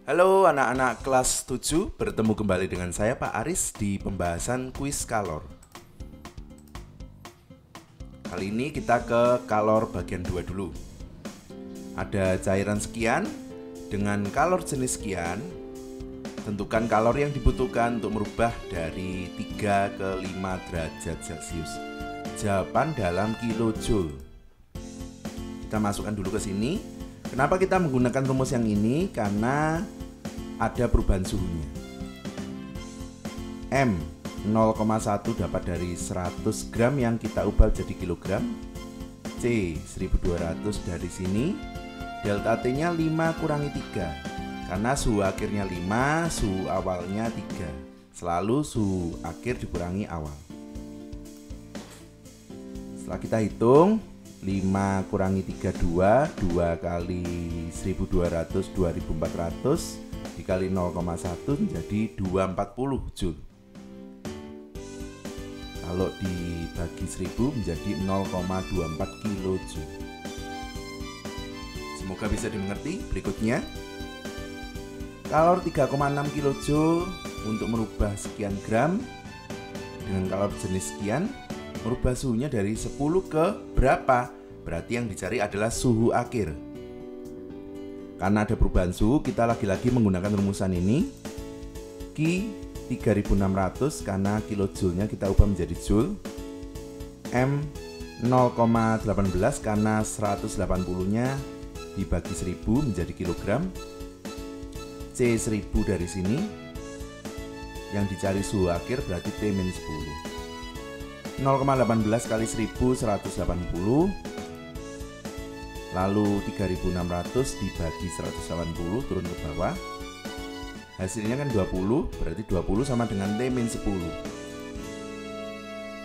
Halo anak-anak kelas 7, bertemu kembali dengan saya Pak Aris di pembahasan kuis kalor. Kali ini kita ke kalor bagian 2 dulu. Ada cairan sekian dengan kalor jenis sekian. Tentukan kalor yang dibutuhkan untuk merubah dari 3 ke 5 derajat Celcius. Jawaban dalam kilojoule. Kita masukkan dulu ke sini. Kenapa kita menggunakan rumus yang ini? Karena ada perubahan suhunya. M 0,1 dapat dari 100 gram yang kita ubah jadi kilogram. C 1200 dari sini. Delta T nya 5 kurangi 3. Karena suhu akhirnya 5, suhu awalnya 3. Selalu suhu akhir dikurangi awal. Setelah kita hitung, 5 kurangi 3 2, 2 kali 1200 2400 dikali 0,1 menjadi 240 Joule. Kalau dibagi 1000 menjadi 0,24 kilojoule. Semoga bisa dimengerti. Berikutnya, kalor 3,6 kilojoule untuk merubah sekian gram dengan kalor jenis sekian, merubah suhunya dari 10 ke berapa? Berarti yang dicari adalah suhu akhir. Karena ada perubahan suhu, kita lagi-lagi menggunakan rumusan ini. Q 3600 karena kilojoule-nya kita ubah menjadi joule. M 0,18 karena 180-nya dibagi 1000 menjadi kilogram. C 1000 dari sini. Yang dicari suhu akhir berarti T-10. 0,18 kali 1000 180. Lalu 3600 dibagi 180 turun ke bawah. Hasilnya kan 20, berarti 20 sama dengan T-10.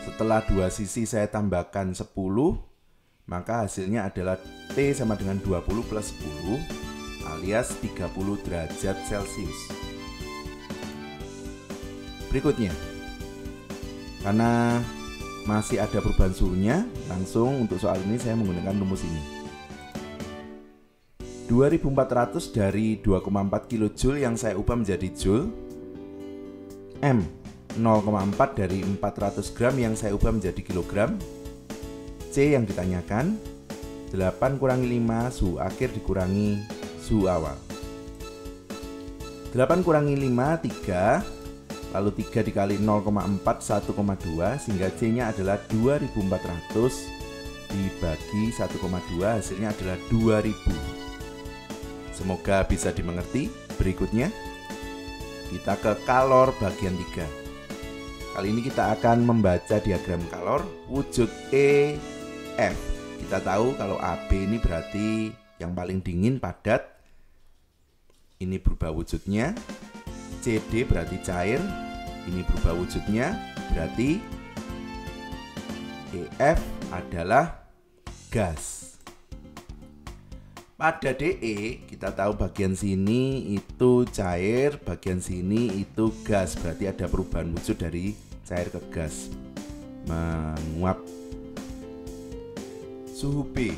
Setelah dua sisi saya tambahkan 10, maka hasilnya adalah T sama dengan 20 plus 10 alias 30 derajat Celcius. Berikutnya, karena masih ada perubahan suhunya, langsung untuk soal ini saya menggunakan rumus ini. 2400 dari 2,4 kilojoule yang saya ubah menjadi joule. M 0,4 dari 400 gram yang saya ubah menjadi kilogram. C yang ditanyakan 8 kurangi 5 suhu akhir dikurangi suhu awal. 8 kurangi 5 3. Lalu 3 dikali 0,4 1,2 sehingga C nya adalah 2400 dibagi 1,2 hasilnya adalah 2000. Semoga bisa dimengerti. Berikutnya, kita ke kalor bagian 3. Kali ini kita akan membaca diagram kalor wujud EF. Kita tahu kalau AB ini berarti yang paling dingin padat. Ini berubah wujudnya. CD berarti cair. Ini berubah wujudnya. Berarti EF adalah gas. Pada DE kita tahu bagian sini itu cair, bagian sini itu gas. Berarti ada perubahan wujud dari cair ke gas, menguap. Suhu B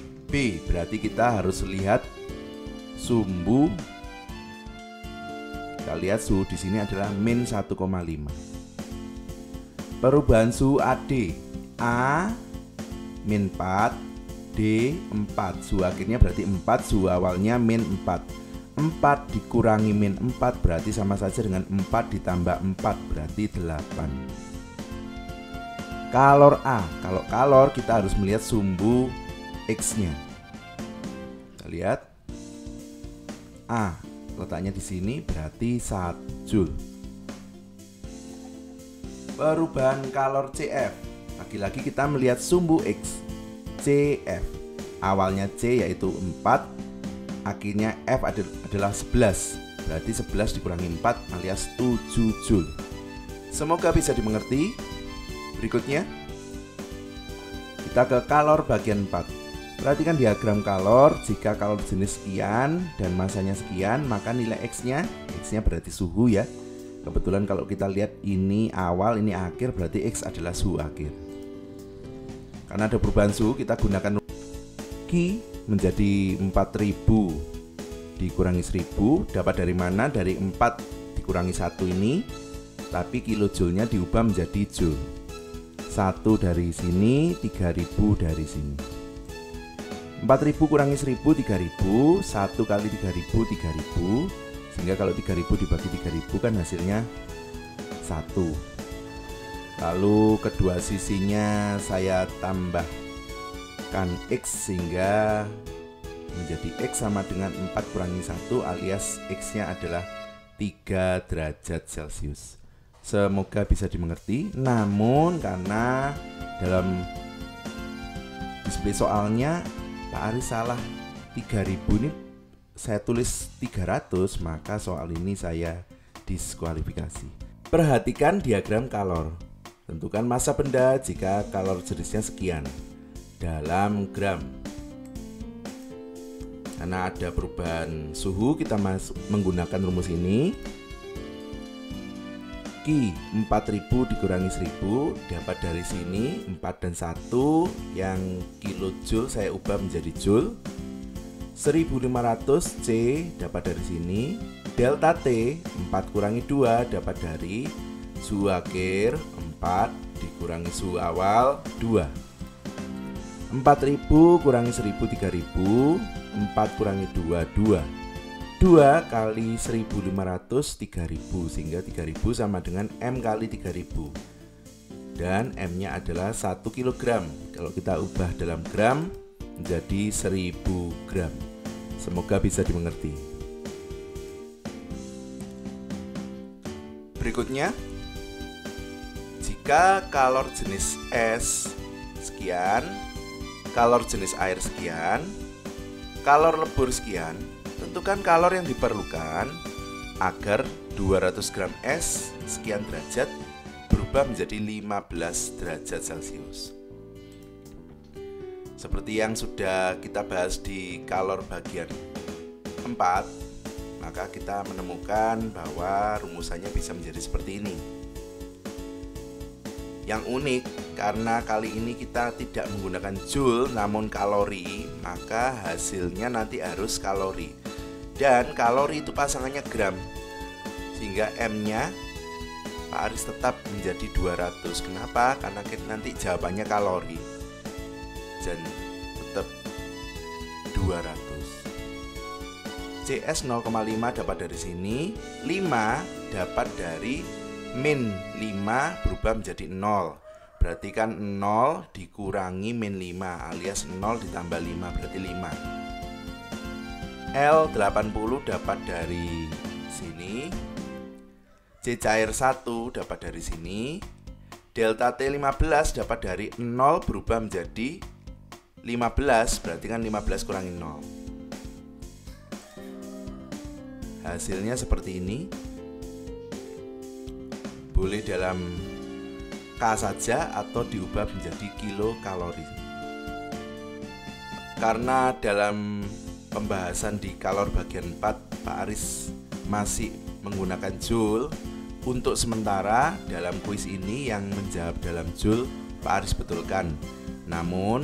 berarti kita harus lihat sumbu. Kita lihat suhu di sini adalah min 1,5. Perubahan suhu AD, A min 4, D 4, suhu akhirnya berarti 4, suhu awalnya min 4. 4 dikurangi min 4 berarti sama saja dengan 4 ditambah 4 berarti 8. Kalor A, kalau kalor kita harus melihat sumbu X nya. Kita lihat A letaknya di sini berarti 1 Joule. Perubahan kalor CF, lagi-lagi kita melihat sumbu X. CF, awalnya C yaitu 4, akhirnya F adalah 11. Berarti 11 dikurangi 4 alias 7 Joule. Semoga bisa dimengerti. Berikutnya, kita ke kalor bagian 4. Perhatikan diagram kalor. Jika kalor jenis sekian dan masanya sekian, maka nilai X-nya berarti suhu ya. Kebetulan kalau kita lihat ini awal, ini akhir, berarti X adalah suhu akhir. Karena ada perubahan suhu, kita gunakan Q menjadi 4000 dikurangi 1000 dapat dari mana? Dari 4 dikurangi 1 ini, tapi kilojoule-nya diubah menjadi joule. 1 dari sini, 3000 dari sini. 4000 kurangi 1000, 3000. 1 kali 3000, 3000. Sehingga kalau 3000 dibagi 3000 kan hasilnya 1. Lalu kedua sisinya saya tambahkan X sehingga menjadi X sama dengan 4 kurangi 1 alias X-nya adalah 3 derajat Celcius. Semoga bisa dimengerti. Namun karena dalam display soalnya Pak Aris salah 3000 ini saya tulis 300, maka soal ini saya diskualifikasi. Perhatikan diagram kalor. Tentukan massa benda jika kalor jenisnya sekian dalam gram. Karena ada perubahan suhu, kita menggunakan rumus ini. Q 4000 dikurangi 1000 dapat dari sini 4 dan 1 yang kilojoule saya ubah menjadi joule. 1500 C dapat dari sini. Delta T 4 kurangi 2 dapat dari suhu akhir 4 dikurangi suhu awal 2. 4000 kurangi 1000 3000. 4 kurangi 2 2. 2 kali 1500 3000 sehingga 3000 sama dengan M kali 3000. Dan M nya adalah 1 kg. Kalau kita ubah dalam gram menjadi 1000 gram. Semoga bisa dimengerti. Berikutnya, jika kalor jenis es sekian, kalor jenis air sekian, kalor lebur sekian, tentukan kalor yang diperlukan agar 200 gram es sekian derajat berubah menjadi 15 derajat Celcius. Seperti yang sudah kita bahas di kalor bagian 4, maka kita menemukan bahwa rumusannya bisa menjadi seperti ini. Yang unik, karena kali ini kita tidak menggunakan joule namun kalori, maka hasilnya nanti harus kalori. Dan kalori itu pasangannya gram, sehingga M-nya Pak Aris tetap menjadi 200. Kenapa? Karena nanti jawabannya kalori dan tetap 200. CS 0,5 dapat dari sini. 5 dapat dari min 5 berubah menjadi 0. Berarti kan 0 dikurangi min 5 alias 0 ditambah 5 berarti 5. L 80 dapat dari sini. C cair 1 dapat dari sini. Delta T 15 dapat dari 0 berubah menjadi 15, berarti kan 15 kurangi 0. Hasilnya seperti ini. Boleh dalam K saja atau diubah menjadi kilokalori. Karena dalam pembahasan di kalor bagian 4 Pak Aris masih menggunakan joule, untuk sementara dalam kuis ini yang menjawab dalam joule Pak Aris betulkan. Namun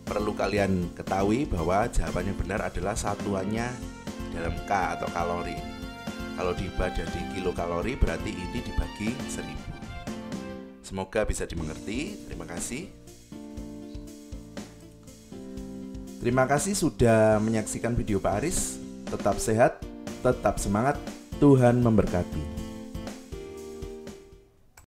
perlu kalian ketahui bahwa jawabannya benar adalah satuannya dalam K atau kalori. Kalau diubah jadi kilokalori berarti ini dibagi 1000. Semoga bisa dimengerti. Terima kasih. Terima kasih sudah menyaksikan video Pak Aris. Tetap sehat, tetap semangat. Tuhan memberkati.